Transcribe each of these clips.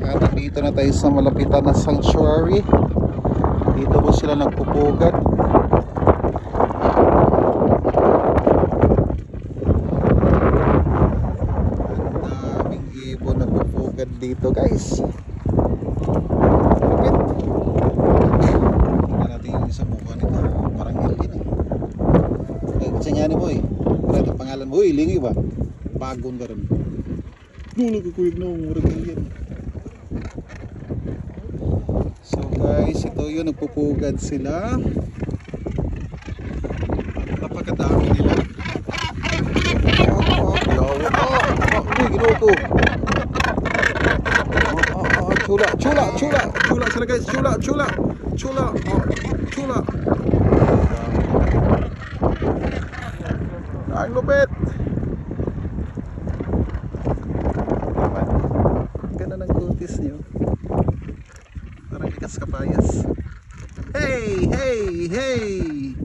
At dito na tayo sa malapitan na sanctuary. Dito po sila nagpupugad. Ang daming ibon nagpupugad dito, guys. Lapit. Tingnan natin yung isang mukha nito. Parang alien eh. Kasi nga ni boy. Ano pangalan mo? Lingi ba? Bagon ka rin. Nulo ko kuyog na umurag alien. So guys, ito yun, nagpupugad sila. Napakadami nila. Ginoo ko. Chula sila guys, chula. Ang lupit. Ganda ng kutis niyo. Parang likas kapayas. Hey! Hey!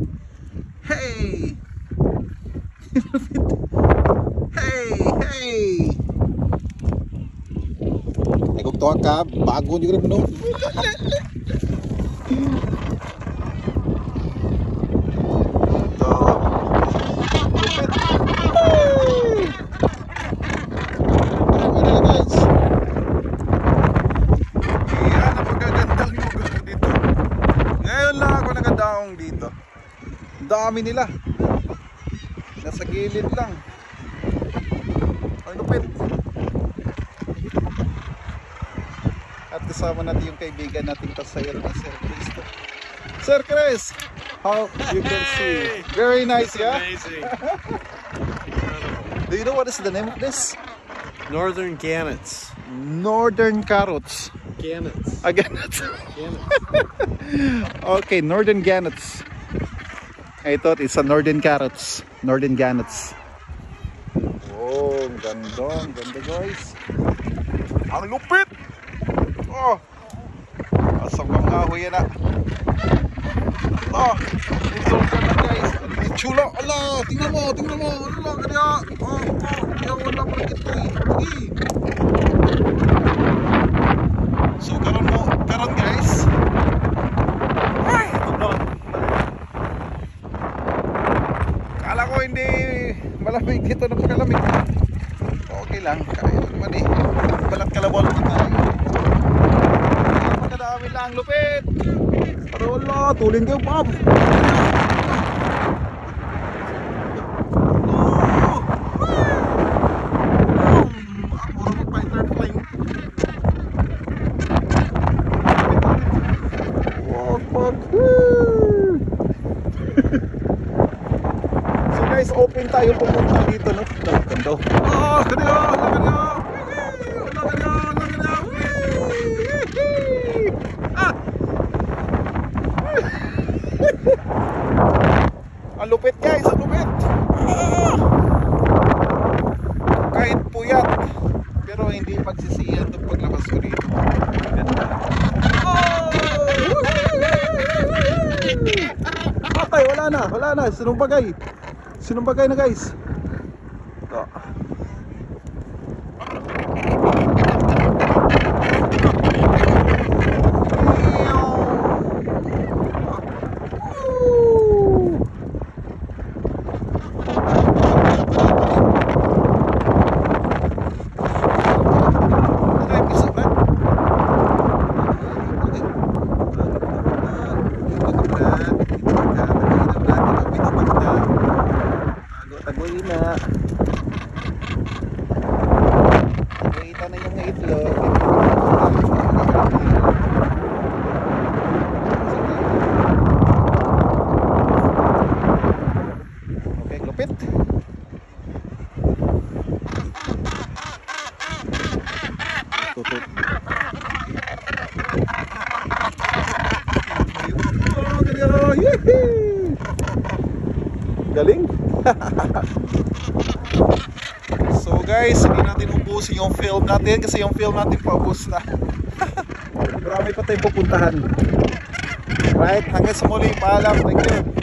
Nagugtuwa ka, bago nyo rin mo. Dito dami nila, nasa gilid lang. Ang lupit. At kasama natin yung kaibigan nating pasayro na Sir Chris. Sir Chris, how you can see, very nice. Yeah, amazing. Do you know what is the name of this? Northern gannets. Northern carrots. Gannets. Gannets. Gannets. Okay, northern gannets. I thought it's a northern carrots. Northern gannets. Oh, ganda guys. Ang lupit. Oh, asang mga huya na. Oh, ito ganda guys. Chula. Ala, tingnan mo. Ala, kaya. Oh, yan wala pa ito eh. So karon guys. Kala ko hindi malamig dito, napakalamig. Okay lang, kaya naman eh. Balat kalabol na tayo. Magkadami lang, lupit. Pero wala, tulin kayo pop. So guys, open tayo pumunta dito, no? Ganda. Oh, ganda. Ang lupit guys, ang lupit. Kahit puyat, pero hindi pagsisiyan itong paglabas ko dito. Ganda. Patay, wala na. Sinumbagay na guys. Ito. Kita na yung itlog. Okay, lupit. Tutup. Galing. So guys, hindi natin ubusin yung film natin kasi yung film natin paubos na. Marami pa tayong pupuntahan. Right, hanggang sa muli, paalam. Thank you.